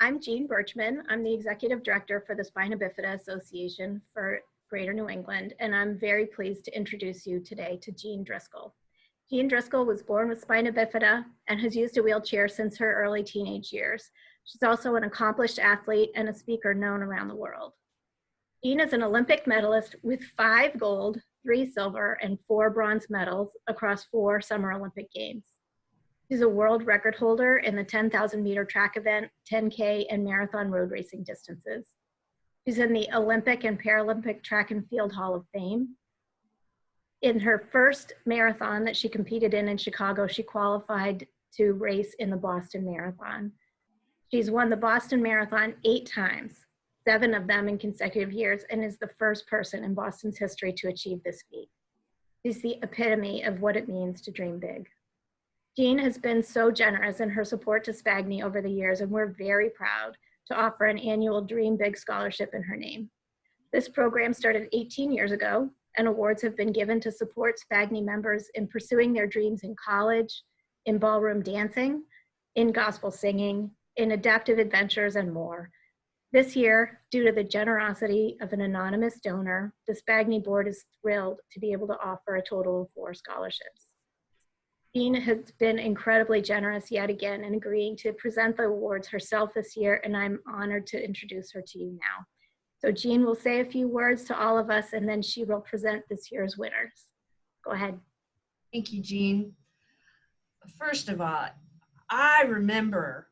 I'm Jean Birchman. I'm the Executive Director for the Spina Bifida Association for Greater New England, and I'm very pleased to introduce you today to Jean Driscoll. Jean Driscoll was born with spina bifida and has used a wheelchair since her early teenage years. She's also an accomplished athlete and a speaker known around the world. Jean is an Olympic medalist with 5 gold, 3 silver, and 4 bronze medals across 4 Summer Olympic Games. She's a world record holder in the 10,000-meter track event, 10K, and marathon road racing distances. She's in the Olympic and Paralympic Track and Field Hall of Fame. In her first marathon that she competed in Chicago, she qualified to race in the Boston Marathon. She's won the Boston Marathon 8 times, 7 of them in consecutive years, and is the first person in Boston's history to achieve this feat. She's the epitome of what it means to dream big. Jean has been so generous in her support to SPAGNI over the years, and we're very proud to offer an annual Dream Big scholarship in her name. This program started 18 years ago, and awards have been given to support SPAGNI members in pursuing their dreams in college, in ballroom dancing, in gospel singing, in adaptive adventures, and more. This year, due to the generosity of an anonymous donor, the SPAGNI board is thrilled to be able to offer a total of 4 scholarships. Jean has been incredibly generous yet again in agreeing to present the awards herself this year, and I'm honored to introduce her to you now. So Jean will say a few words to all of us, and then she will present this year's winners. Go ahead. Thank you, Jean. First of all, I remember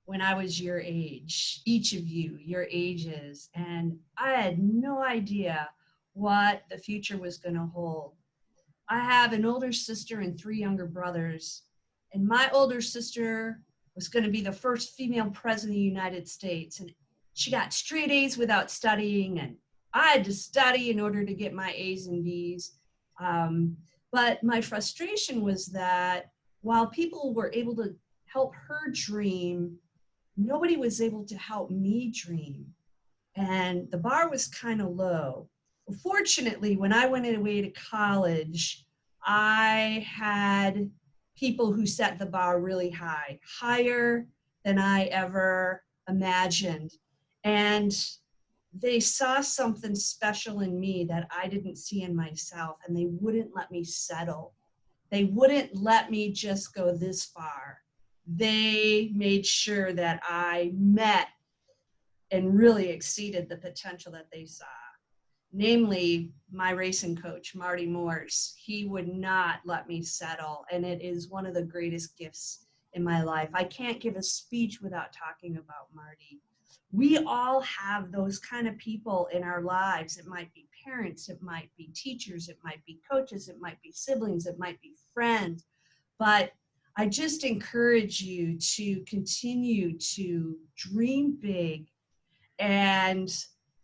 when I was your age, each of you, your ages, and I had no idea what the future was going to hold. I have an older sister and 3 younger brothers, and my older sister was going to be the first female president of the United States, and she got straight A's without studying, and I had to study in order to get my A's and B's. But my frustration was that while people were able to help her dream, nobody was able to help me dream, and the bar was kind of low. Fortunately, when I went away to college, I had people who set the bar really high, higher than I ever imagined. And they saw something special in me that I didn't see in myself, and they wouldn't let me settle. They wouldn't let me just go this far. They made sure that I met and really exceeded the potential that they saw. Namely, my racing coach, Marty Morse. He would not let me settle, and it is one of the greatest gifts in my life. I can't give a speech without talking about Marty. We all have those kind of people in our lives. It might be parents, it might be teachers, it might be coaches, it might be siblings, it might be friends. But I just encourage you to continue to dream big and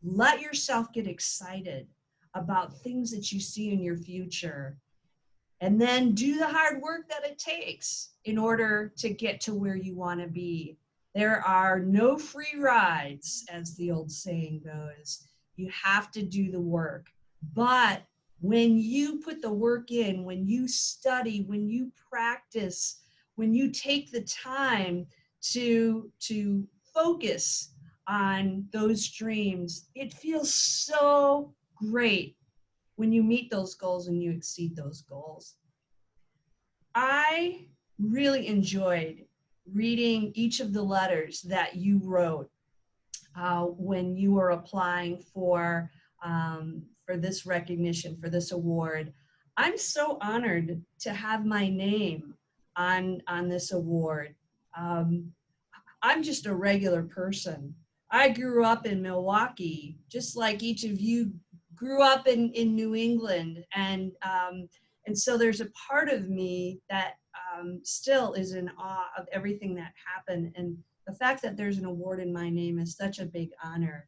let yourself get excited about things that you see in your future, and then do the hard work that it takes in order to get to where you want to be. There are no free rides, as the old saying goes. You have to do the work. But when you put the work in, when you study, when you practice, when you take the time to focus on those dreams, it feels so great when you meet those goals and you exceed those goals. I really enjoyed reading each of the letters that you wrote when you were applying for this recognition, for this award. I'm so honored to have my name on this award. I'm just a regular person. I grew up in Milwaukee, just like each of you grew up in New England. And so there's a part of me that still is in awe of everything that happened. And the fact that there's an award in my name is such a big honor.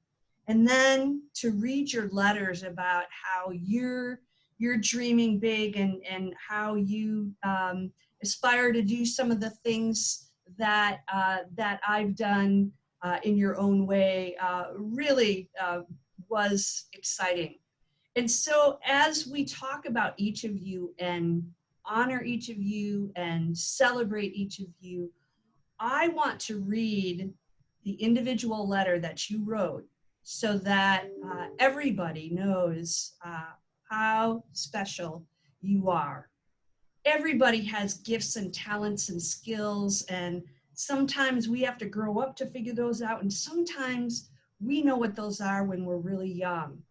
And then to read your letters about how you're dreaming big and how you aspire to do some of the things that I've done in your own way really was exciting. And so as we talk about each of you and honor each of you and celebrate each of you, I want to read the individual letter that you wrote so that everybody knows how special you are. Everybody has gifts and talents and skills, and sometimes we have to grow up to figure those out, and sometimes we know what those are when we're really young.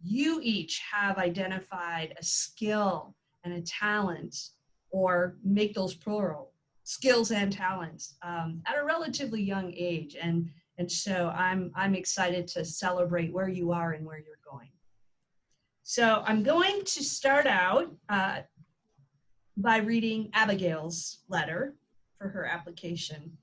You each have identified a skill and a talent, or make those plural, skills and talents, at a relatively young age. And so I'm excited to celebrate where you are and where you're going. So I'm going to start out by reading Abigail's letter for her application.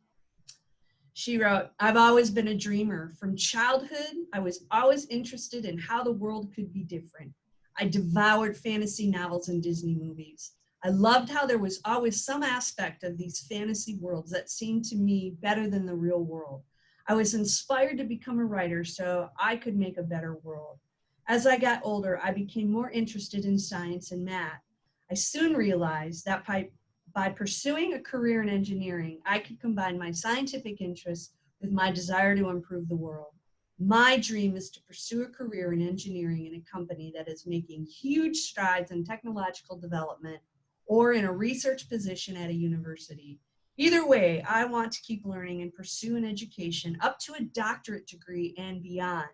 She wrote, "I've always been a dreamer. From childhood, I was always interested in how the world could be different. I devoured fantasy novels and Disney movies. I loved how there was always some aspect of these fantasy worlds that seemed to me better than the real world. I was inspired to become a writer so I could make a better world. As I got older, I became more interested in science and math. I soon realized that by pursuing a career in engineering, I could combine my scientific interests with my desire to improve the world. My dream is to pursue a career in engineering in a company that is making huge strides in technological development or in a research position at a university. Either way, I want to keep learning and pursue an education up to a doctorate degree and beyond.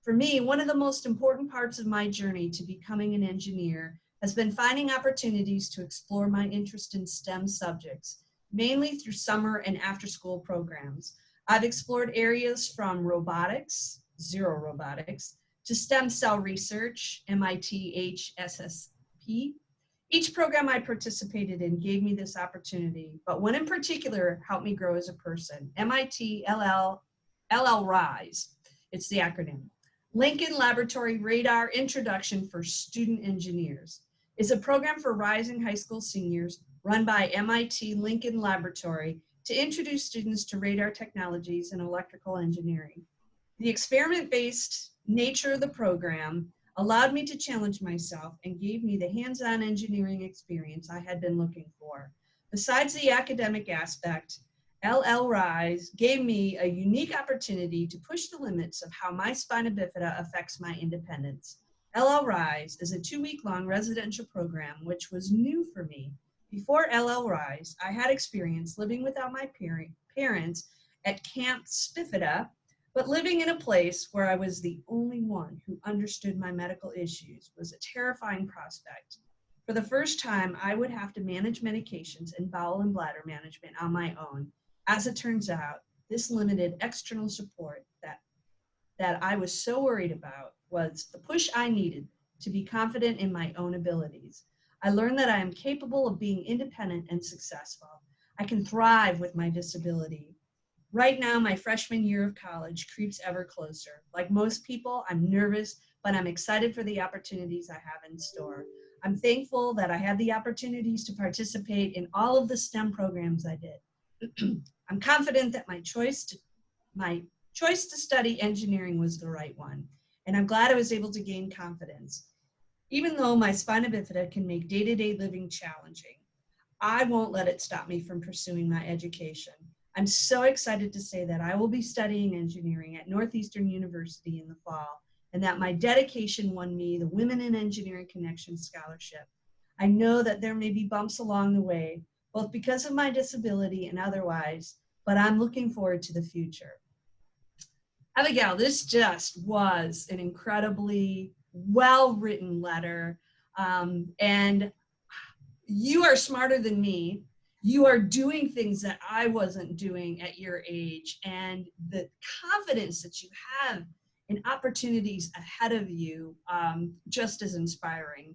For me, one of the most important parts of my journey to becoming an engineer has been finding opportunities to explore my interest in STEM subjects, mainly through summer and after-school programs. I've explored areas from robotics, zero robotics, to stem cell research, MIT HSSP. Each program I participated in gave me this opportunity, but one in particular helped me grow as a person. MIT LLRISE, it's the acronym. Lincoln Laboratory Radar Introduction for Student Engineers is a program for rising high school seniors run by MIT Lincoln Laboratory to introduce students to radar technologies and electrical engineering. The experiment-based nature of the program allowed me to challenge myself and gave me the hands-on engineering experience I had been looking for. Besides the academic aspect, LLRISE gave me a unique opportunity to push the limits of how my spina bifida affects my independence. LLRISE is a 2-week-long residential program which was new for me. Before LLRISE, I had experience living without my parents at Camp Spifida, but living in a place where I was the only one who understood my medical issues was a terrifying prospect. For the first time, I would have to manage medications and bowel and bladder management on my own. As it turns out, this limited external support that I was so worried about was the push I needed to be confident in my own abilities. I learned that I am capable of being independent and successful. I can thrive with my disability. Right now, my freshman year of college creeps ever closer. Like most people, I'm nervous, but I'm excited for the opportunities I have in store. I'm thankful that I had the opportunities to participate in all of the STEM programs I did. I'm confident that my choice to study engineering was the right one, and I'm glad I was able to gain confidence. Even though my spina bifida can make day-to-day living challenging, I won't let it stop me from pursuing my education. I'm so excited to say that I will be studying engineering at Northeastern University in the fall, and that my dedication won me the Women in Engineering Connection Scholarship. I know that there may be bumps along the way, both because of my disability and otherwise, but I'm looking forward to the future." Abigail, this just was an incredibly well-written letter, and you are smarter than me. You are doing things that I wasn't doing at your age, and the confidence that you have in opportunities ahead of you just is inspiring.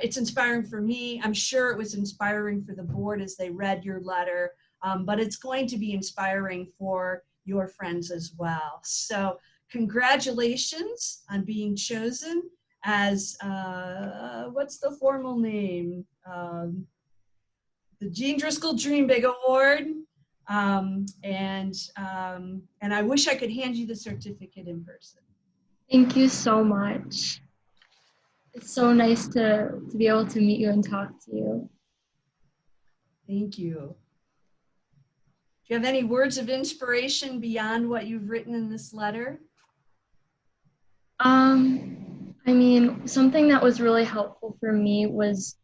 It's inspiring for me. I'm sure it was inspiring for the board as they read your letter, but it's going to be inspiring for your friends as well. So congratulations on being chosen as, what's the formal name? The Jean Driscoll Dream Big Award. And I wish I could hand you the certificate in person. Thank you so much. It's so nice to be able to meet you and talk to you. Thank you. Do you have any words of inspiration beyond what you've written in this letter? I mean, something that was really helpful for me was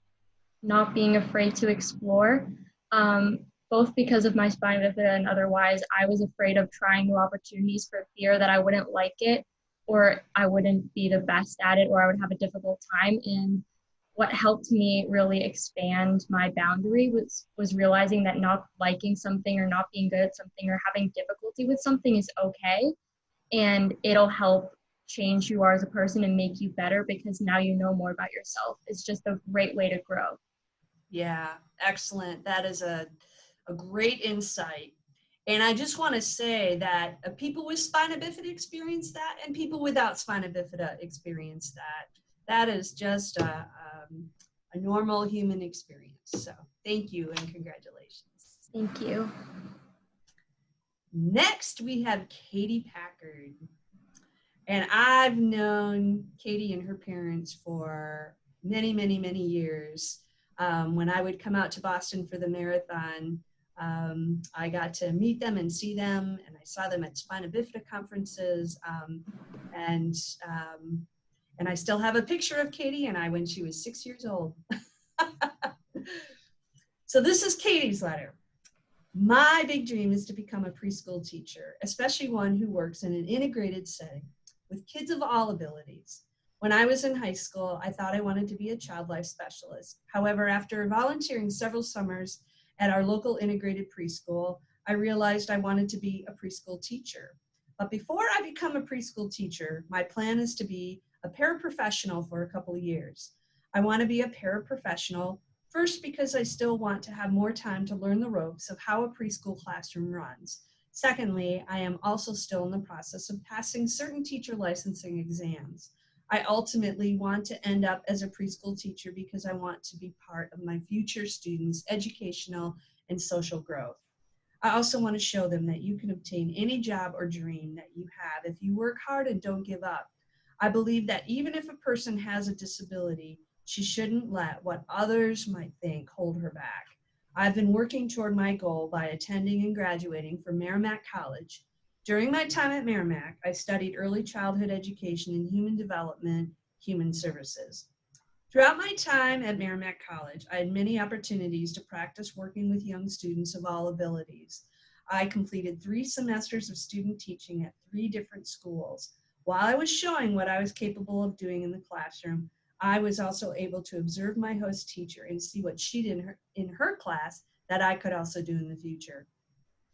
not being afraid to explore, um, both because of my spina bifida and otherwise. I was afraid of trying new opportunities for fear that I wouldn't like it, or I wouldn't be the best at it, or I would have a difficult time. And what helped me really expand my boundary was realizing that not liking something or not being good at something or having difficulty with something is okay, and it'll help change who you are as a person and make you better because now you know more about yourself. It's just a great way to grow. Yeah, excellent. That is a great insight. And I just want to say that people with spina bifida experience that, and people without spina bifida experience that. That is just a normal human experience. So thank you and congratulations. Thank you. Next, we have Katie Packard. And I've known Katie and her parents for many, many, many years. When I would come out to Boston for the marathon, I got to meet them and see them, and I saw them at spina bifida conferences. And I still have a picture of Katie and I when she was 6 years old. So this is Katie's letter. My big dream is to become a preschool teacher, especially one who works in an integrated setting with kids of all abilities. When I was in high school, I thought I wanted to be a child life specialist. However, after volunteering several summers at our local integrated preschool, I realized I wanted to be a preschool teacher. But before I become a preschool teacher, my plan is to be a paraprofessional for a couple of years. I want to be a paraprofessional, first because I still want to have more time to learn the ropes of how a preschool classroom runs. Secondly, I am also still in the process of passing certain teacher licensing exams. I ultimately want to end up as a preschool teacher because I want to be part of my future students' educational and social growth. I also want to show them that you can obtain any job or dream that you have if you work hard and don't give up. I believe that even if a person has a disability, she shouldn't let what others might think hold her back. I've been working toward my goal by attending and graduating from Merrimack College. During my time at Merrimack, I studied early childhood education and human development, human services. Throughout my time at Merrimack College, I had many opportunities to practice working with young students of all abilities. I completed 3 semesters of student teaching at 3 different schools. While I was showing what I was capable of doing in the classroom, I was also able to observe my host teacher and see what she did in her class that I could also do in the future.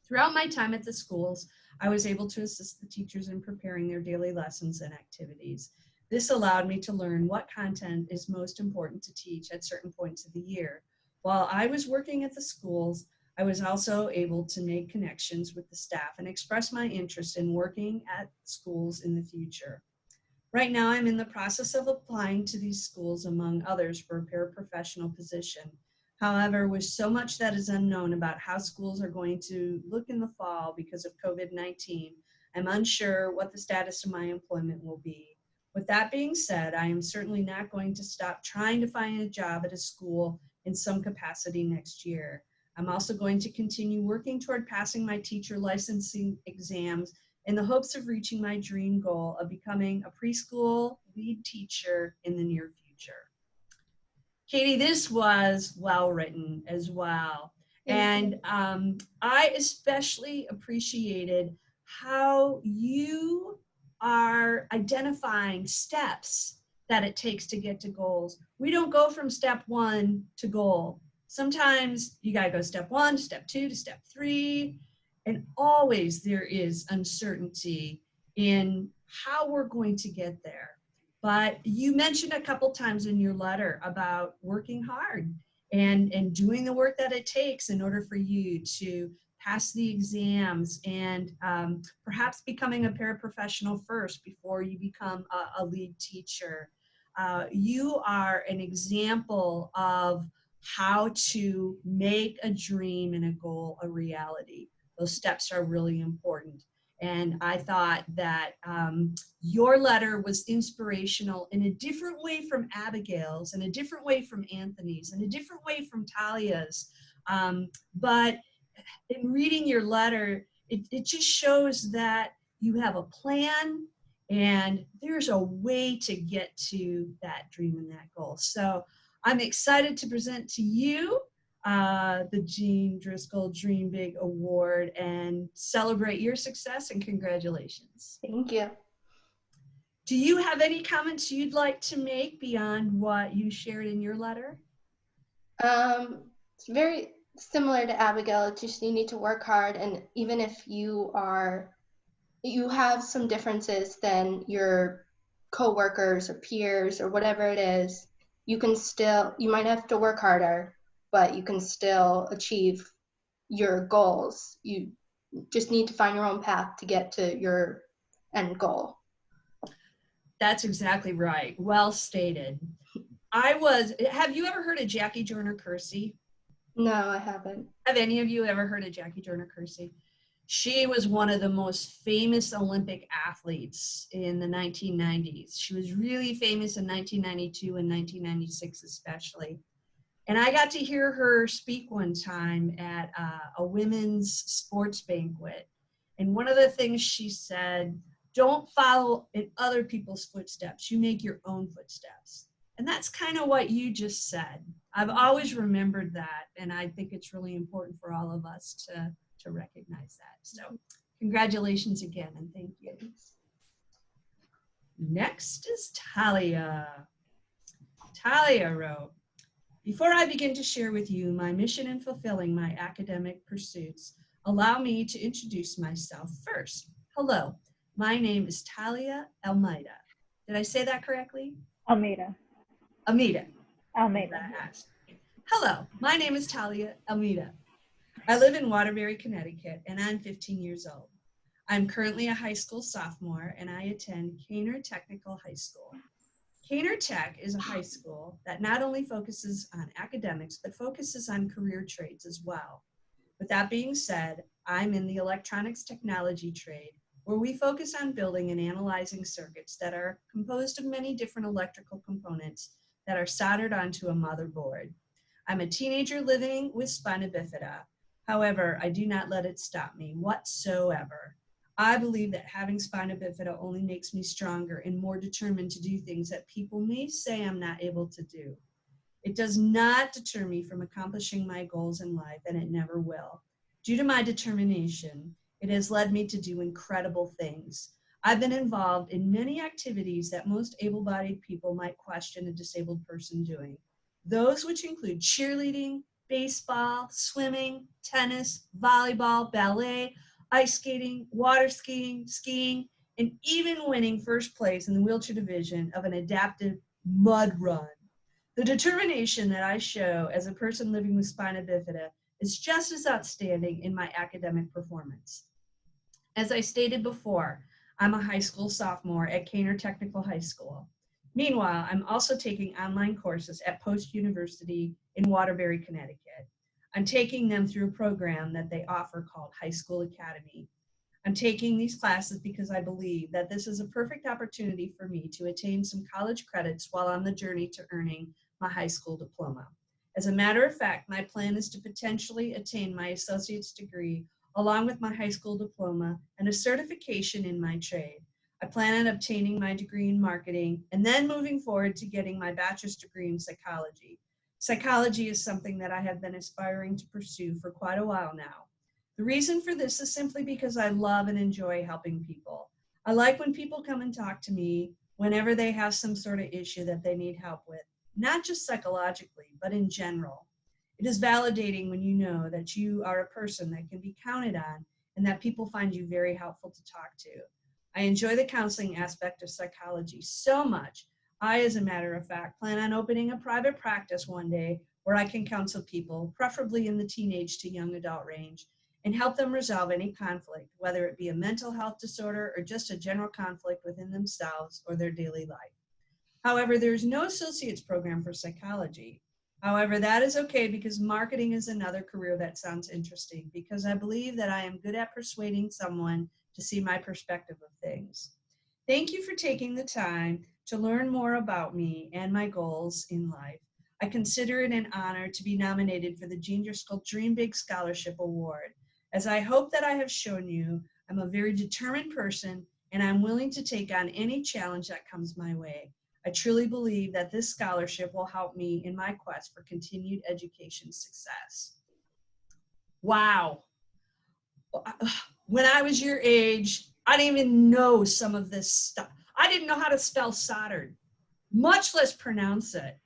Throughout my time at the schools, I was able to assist the teachers in preparing their daily lessons and activities. This allowed me to learn what content is most important to teach at certain points of the year. While I was working at the schools, I was also able to make connections with the staff and express my interest in working at schools in the future. Right now, I'm in the process of applying to these schools, among others, for a paraprofessional position. However, with so much that is unknown about how schools are going to look in the fall because of COVID-19, I'm unsure what the status of my employment will be. With that being said, I am certainly not going to stop trying to find a job at a school in some capacity next year. I'm also going to continue working toward passing my teacher licensing exams in the hopes of reaching my dream goal of becoming a preschool lead teacher in the near future. Katie, this was well written as well. And I especially appreciated how you are identifying steps that it takes to get to goals. We don't go from step 1 to goal. Sometimes you gotta go step 1 to step 2 to step 3. And always there is uncertainty in how we're going to get there. But you mentioned a couple times in your letter about working hard and doing the work that it takes in order for you to pass the exams and perhaps becoming a paraprofessional first before you become a lead teacher. You are an example of how to make a dream and a goal a reality. Those steps are really important. And I thought that your letter was inspirational in a different way from Abigail's, and a different way from Anthony's, and a different way from Thalia's. But in reading your letter, it just shows that you have a plan and there's a way to get to that dream and that goal. So I'm excited to present to you the Jean Driscoll Dream Big Award and celebrate your success and congratulations. Thank you. Do you have any comments you'd like to make beyond what you shared in your letter? It's very similar to Abigail. Just you need to work hard, and even if you have some differences than your coworkers or peers or whatever it is, you might have to work harder, but you can still achieve your goals. You just need to find your own path to get to your end goal. That's exactly right. Well stated. Have you ever heard of Jackie Joyner-Kersee? No, I haven't. Have any of you ever heard of Jackie Joyner-Kersee? She was one of the most famous Olympic athletes in the 1990s. She was really famous in 1992 and 1996 especially. And I got to hear her speak one time at a women's sports banquet. And one of the things she said, don't follow in other people's footsteps. You make your own footsteps. And that's kind of what you just said. I've always remembered that. And I think it's really important for all of us to recognize that. So congratulations again, and thank you. Next is Thalia. Thalia wrote, before I begin to share with you my mission in fulfilling my academic pursuits, allow me to introduce myself first. Hello, my name is Thalia Almeida. Did I say that correctly? Almeida. Almeida. Hello, my name is Thalia Almeida. I live in Waterbury, Connecticut, and I'm 15 years old. I'm currently a high school sophomore, and I attend Packard Technical High School. Packard Tech is a high school that not only focuses on academics, but focuses on career trades as well. With that being said, I'm in the electronics technology trade, where we focus on building and analyzing circuits that are composed of many different electrical components that are soldered onto a motherboard. I'm a teenager living with spina bifida. However, I do not let it stop me whatsoever. I believe that having spina bifida only makes me stronger and more determined to do things that people may say I'm not able to do. It does not deter me from accomplishing my goals in life, and it never will. Due to my determination, it has led me to do incredible things. I've been involved in many activities that most able-bodied people might question a disabled person doing. Those which include cheerleading, baseball, swimming, tennis, volleyball, ballet, ice skating, water skiing, and even winning first place in the wheelchair division of an adaptive mud run. The determination that I show as a person living with spina bifida is just as outstanding in my academic performance. As I stated before, I'm a high school sophomore at Packard Technical High School. Meanwhile, I'm also taking online courses at Post University in Waterbury, Connecticut. I'm taking them through a program that they offer called High School Academy. I'm taking these classes because I believe that this is a perfect opportunity for me to attain some college credits while on the journey to earning my high school diploma. As a matter of fact, my plan is to potentially attain my associate's degree along with my high school diploma and a certification in my trade. I plan on obtaining my degree in marketing and then moving forward to getting my bachelor's degree in psychology. Psychology is something that I have been aspiring to pursue for quite a while now. The reason for this is simply because I love and enjoy helping people. I like when people come and talk to me whenever they have some sort of issue that they need help with, not just psychologically, but in general. It is validating when you know that you are a person that can be counted on and that people find you very helpful to talk to. I enjoy the counseling aspect of psychology so much. I, as a matter of fact, plan on opening a private practice one day where I can counsel people, preferably in the teenage to young adult range, and help them resolve any conflict, whether it be a mental health disorder or just a general conflict within themselves or their daily life. However, there's no associate's program for psychology. However, that is okay because marketing is another career that sounds interesting because I believe that I am good at persuading someone to see my perspective of things. Thank you for taking the time to learn more about me and my goals in life. I consider it an honor to be nominated for the Jean Driscoll Dream Big Scholarship Award. As I hope that I have shown you, I'm a very determined person and I'm willing to take on any challenge that comes my way. I truly believe that this scholarship will help me in my quest for continued education success. Wow. When I was your age, I didn't even know some of this stuff. I didn't know how to spell soldered, much less pronounce it.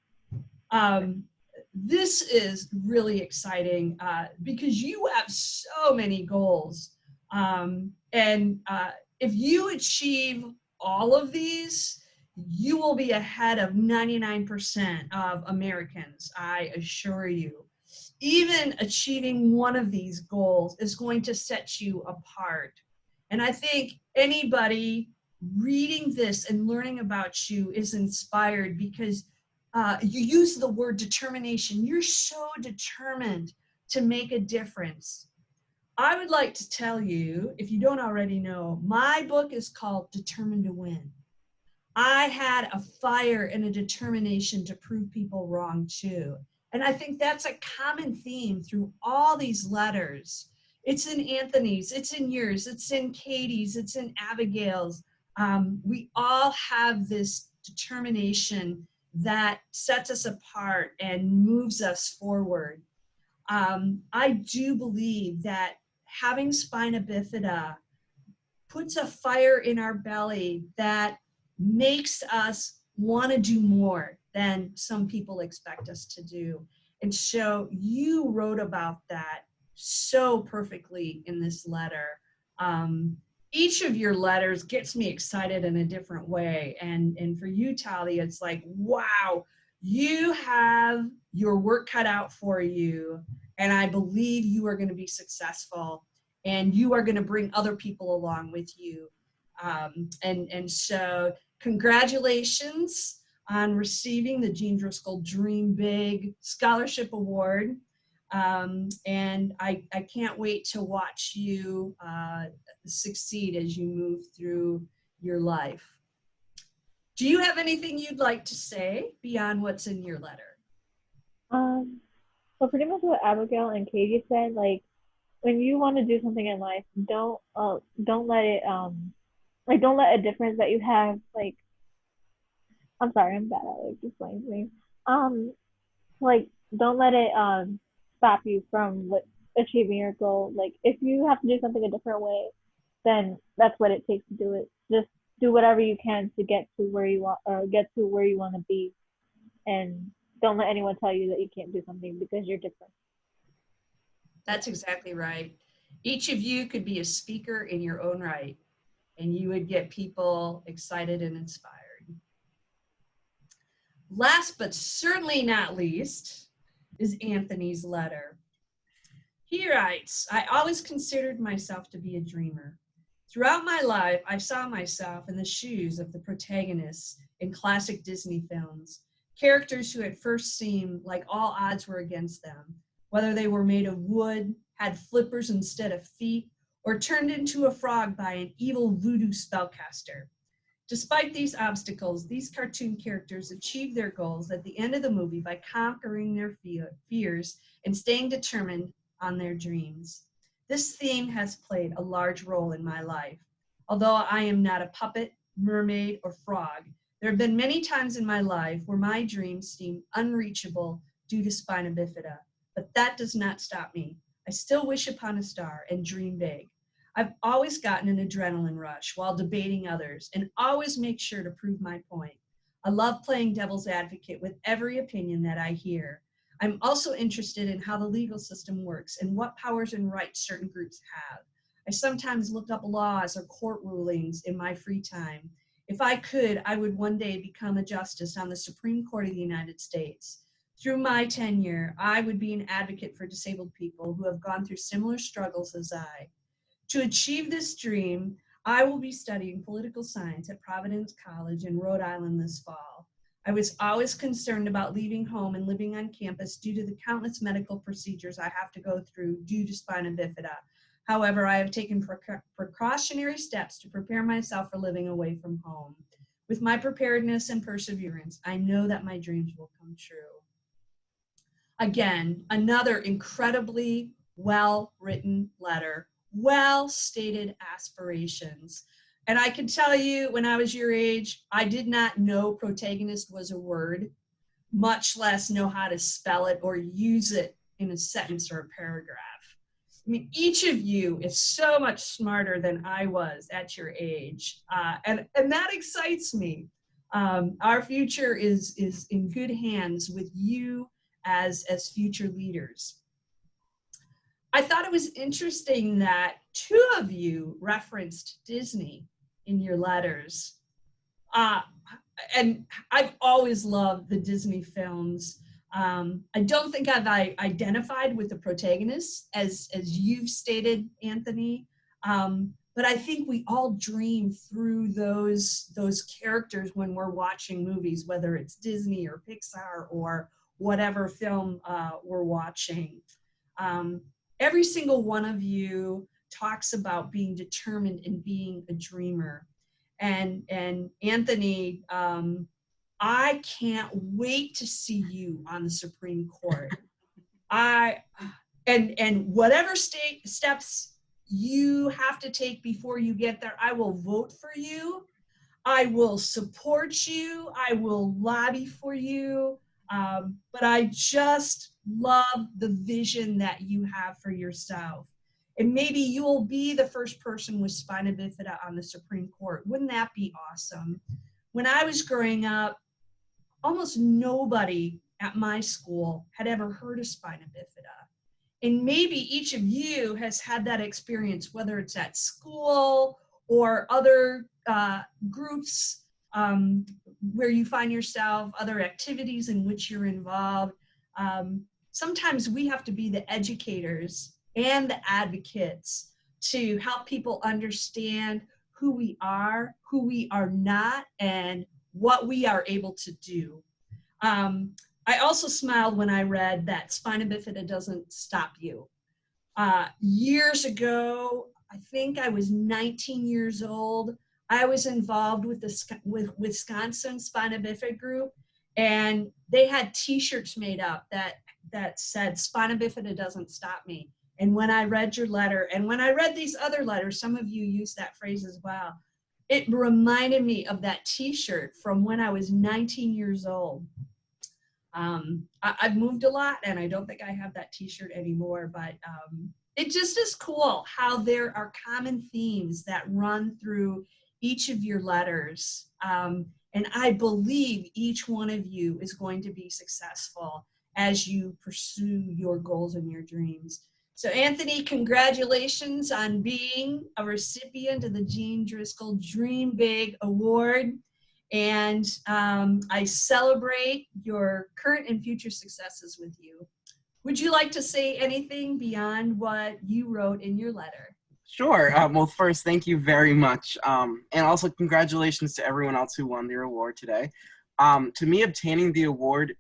This is really exciting because you have so many goals. If you achieve all of these, you will be ahead of 99% of Americans, I assure you. Even achieving one of these goals is going to set you apart. And I think anybody reading this and learning about you is inspired because you use the word determination. You're so determined to make a difference. I would like to tell you, if you don't already know, my book is called Determined to Win. I had a fire and a determination to prove people wrong too. And I think that's a common theme through all these letters. It's in Anthony's, it's in yours, it's in Katie's, it's in Abigail's. We all have this determination that sets us apart and moves us forward. I do believe that having spina bifida puts a fire in our belly that makes us want to do more than some people expect us to do. And so you wrote about that so perfectly in this letter. Each of your letters gets me excited in a different way. And for you, Thalia, it's like, wow, you have your work cut out for you. And I believe you are going to be successful and you are going to bring other people along with you. And so congratulations on receiving the Jean Driscoll Dream Big Scholarship Award. And I can't wait to watch you succeed as you move through your life. Do you have anything you'd like to say beyond what's in your letter? So pretty much what Abigail and Katie said, like when you want to do something in life, don't let it don't let a difference that you have, like, I'm sorry, I'm bad at like explaining things. Like don't let it stop you from achieving your goal. Like if you have to do something a different way, then that's what it takes to do it. Just do whatever you can to get to where you want, or get to where you want to be, and don't let anyone tell you that you can't do something because you're different. That's exactly right. Each of you could be a speaker in your own right, and you would get people excited and inspired. Last but certainly not least is Anthony's letter. He writes, I always considered myself to be a dreamer. Throughout my life, I saw myself in the shoes of the protagonists in classic Disney films, characters who at first seemed like all odds were against them, whether they were made of wood, had flippers instead of feet, or turned into a frog by an evil voodoo spellcaster. Despite these obstacles, these cartoon characters achieved their goals at the end of the movie by conquering their fears and staying determined on their dreams. This theme has played a large role in my life. Although I am not a puppet, mermaid, or frog, there have been many times in my life where my dreams seem unreachable due to spina bifida, but that does not stop me. I still wish upon a star and dream big. I've always gotten an adrenaline rush while debating others and always make sure to prove my point. I love playing devil's advocate with every opinion that I hear. I'm also interested in how the legal system works and what powers and rights certain groups have. I sometimes look up laws or court rulings in my free time. If I could, I would one day become a justice on the Supreme Court of the United States. Through my tenure, I would be an advocate for disabled people who have gone through similar struggles as I. To achieve this dream, I will be studying political science at Providence College in Rhode Island this fall. I was always concerned about leaving home and living on campus due to the countless medical procedures I have to go through due to spina bifida. However, I have taken precautionary steps to prepare myself for living away from home. With my preparedness and perseverance, I know that my dreams will come true. Again, another incredibly well-written letter, well-stated aspirations. And I can tell you, when I was your age, I did not know protagonist was a word, much less know how to spell it or use it in a sentence or a paragraph. I mean, each of you is so much smarter than I was at your age, and that excites me. Our future is in good hands with you as future leaders. I thought it was interesting that two of you referenced Disney in your letters. And I've always loved the Disney films. I don't think I've identified with the protagonists as you've stated, Anthony. But I think we all dream through those characters when we're watching movies, whether it's Disney or Pixar or whatever film we're watching. Every single one of you talks about being determined and being a dreamer. And Anthony, I can't wait to see you on the Supreme Court. And whatever steps you have to take before you get there, I will vote for you. I will support you. I will lobby for you. But I just love the vision that you have for yourself. And maybe you will be the first person with spina bifida on the Supreme Court. Wouldn't that be awesome? When I was growing up, almost nobody at my school had ever heard of spina bifida. And maybe each of you has had that experience, whether it's at school or other groups where you find yourself, other activities in which you're involved. Sometimes we have to be the educators and the advocates to help people understand who we are not, and what we are able to do. I also smiled when I read that spina bifida doesn't stop you. Years ago, I think I was 19 years old, I was involved with with Wisconsin Spina Bifida Group, and they had t-shirts made up that said, spina bifida doesn't stop me. And when I read your letter, and when I read these other letters, some of you used that phrase as well, it reminded me of that t-shirt from when I was 19 years old. I've moved a lot, and I don't think I have that t-shirt anymore, but it just is cool how there are common themes that run through each of your letters. And I believe each one of you is going to be successful as you pursue your goals and your dreams. So Anthony, congratulations on being a recipient of the Jean Driscoll Dream Big Award. And I celebrate your current and future successes with you. Would you like to say anything beyond what you wrote in your letter? Sure. Well, first, thank you very much. And also congratulations to everyone else who won their award today. To me, obtaining the award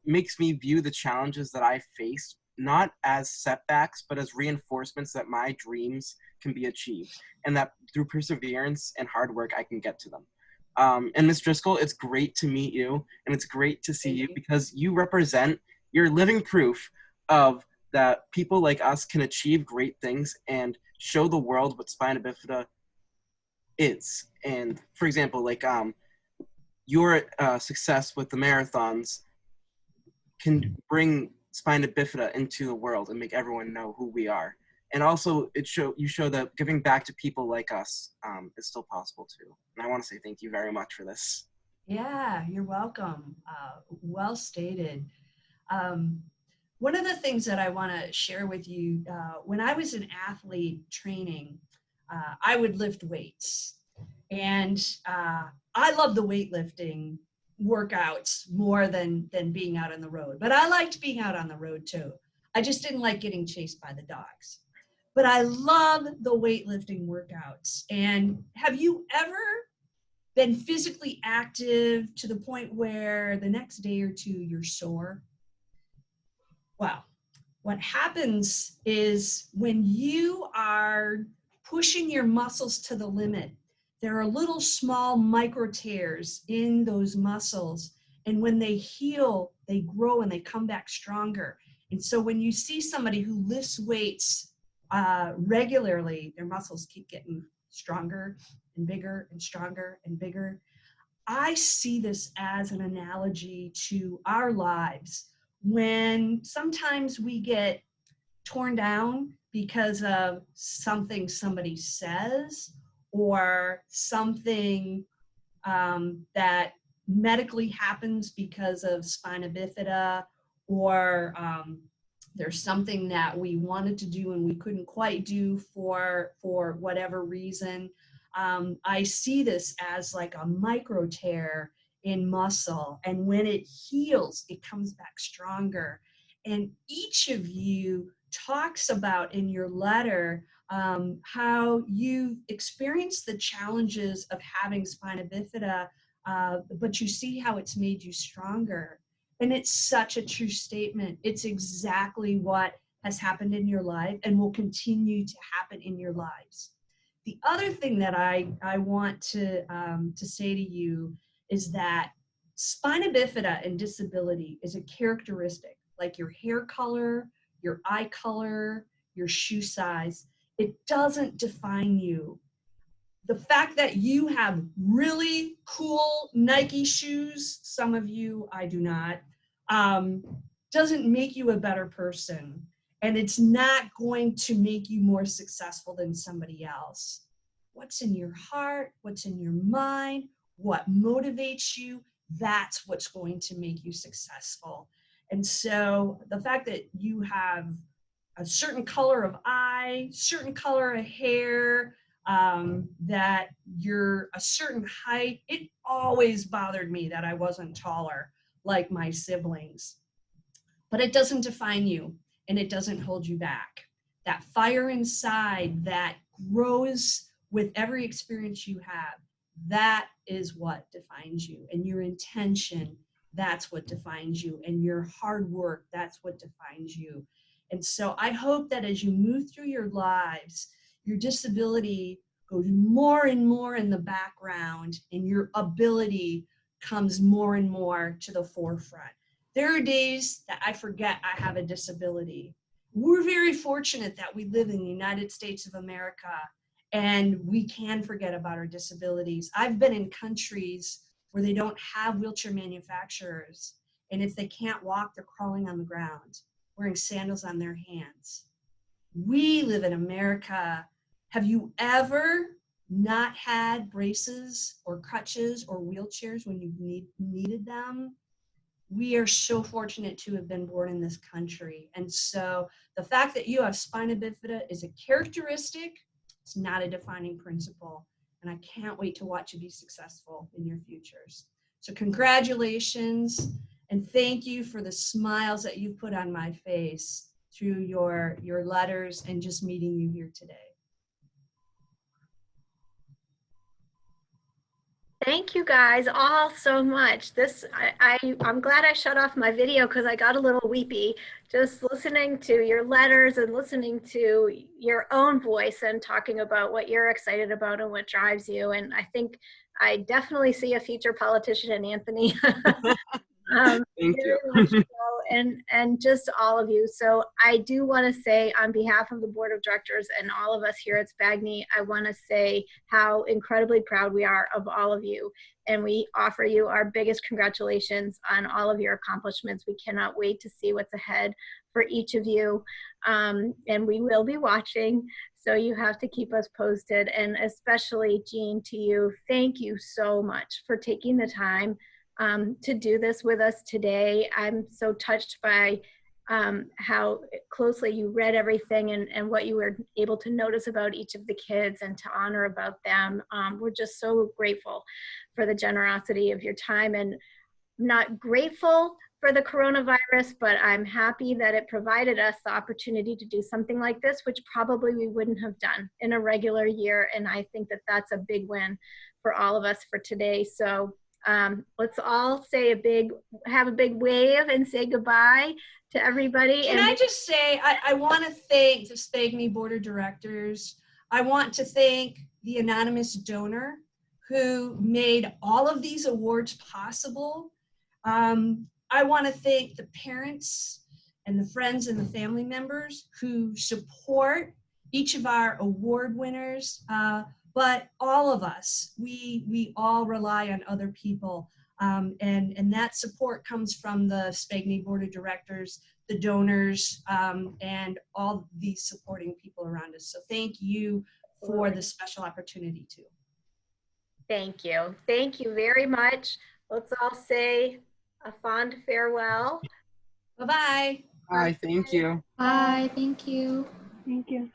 makes me view the challenges that I faced not as setbacks, but as reinforcements that my dreams can be achieved, and that through perseverance and hard work, I can get to them. And Ms. Driscoll, it's great to meet you, and it's great to see you because you're living proof of that people like us can achieve great things and show the world what spina bifida is. And for example, like your success with the marathons can bring spina bifida into the world and make everyone know who we are. And also you show that giving back to people like us is still possible too. And I want to say thank you very much for this. Yeah, you're welcome. Well stated. One of the things that I want to share with you, when I was an athlete training, I would lift weights. And I love the weightlifting workouts more than being out on the road. But I liked being out on the road too. I just didn't like getting chased by the dogs. But I love the weightlifting workouts. And have you ever been physically active to the point where the next day or two you're sore? Well, what happens is when you are pushing your muscles to the limit, there are little small micro tears in those muscles, And when they heal, they grow and they come back stronger. And so when you see somebody who lifts weights regularly, their muscles keep getting stronger and bigger and stronger and bigger. I see this as an analogy to our lives when sometimes we get torn down because of something somebody says or something that medically happens because of spina bifida, or there's something that we wanted to do and we couldn't quite do for whatever reason. I see this as like a micro tear in muscle, and when it heals, it comes back stronger. And each of you talks about in your letter how you experienced the challenges of having spina bifida, but you see how it's made you stronger. And it's such a true statement. It's exactly what has happened in your life and will continue to happen in your lives. The other thing that I want to say to you is that spina bifida and disability is a characteristic, like your hair color, your eye color, your shoe size. It doesn't define you. The fact that you have really cool Nike shoes, some of you, I do not, doesn't make you a better person. And it's not going to make you more successful than somebody else. What's in your heart, what's in your mind, what motivates you, that's what's going to make you successful. And so the fact that you have a certain color of eye, certain color of hair, that you're a certain height, it always bothered me that I wasn't taller like my siblings. But it doesn't define you, and it doesn't hold you back. That fire inside that grows with every experience you have, that is what defines you. And your intention, that's what defines you. And your hard work, that's what defines you. And so I hope that as you move through your lives, your disability goes more and more in the background, and your ability comes more and more to the forefront. There are days that I forget I have a disability. We're very fortunate that we live in the United States of America, and we can forget about our disabilities. I've been in countries where they don't have wheelchair manufacturers, and if they can't walk, they're crawling on the ground, wearing sandals on their hands. We live in America. Have you ever not had braces or crutches or wheelchairs when you needed them? We are so fortunate to have been born in this country. And so the fact that you have spina bifida is a characteristic. It's not a defining principle. And I can't wait to watch you be successful in your futures. So congratulations, and thank you for the smiles that you've put on my face through your letters and just meeting you here today. Thank you guys all so much. I'm glad I shut off my video because I got a little weepy just listening to your letters and listening to your own voice and talking about what you're excited about and what drives you. And I think I definitely see a future politician in Anthony. Thank you. Much so, and just all of you. So I do want to say, on behalf of the board of directors and all of us here at SPAGNI, I want to say how incredibly proud we are of all of you, and we offer you our biggest congratulations on all of your accomplishments. We cannot wait to see what's ahead for each of you, and we will be watching, so you have to keep us posted. And especially Jean, to you, thank you so much for taking the time to do this with us today. I'm so touched by how closely you read everything and what you were able to notice about each of the kids and to honor about them. We're just so grateful for the generosity of your time, and not grateful for the coronavirus, but I'm happy that it provided us the opportunity to do something like this, which probably we wouldn't have done in a regular year. And I think that that's a big win for all of us for today. So let's all say have a big wave and say goodbye to everybody. Can I just say, I want to thank the SPAGNI board of directors. I want to thank the anonymous donor who made all of these awards possible. I want to thank the parents and the friends and the family members who support each of our award winners, but all of us, we all rely on other people. And that support comes from the Spagney Board of Directors, the donors, and all these supporting people around us. So thank you for the special opportunity too. Thank you. Thank you very much. Let's all say a fond farewell. Bye-bye. Bye, thank you. Bye, thank you. Thank you.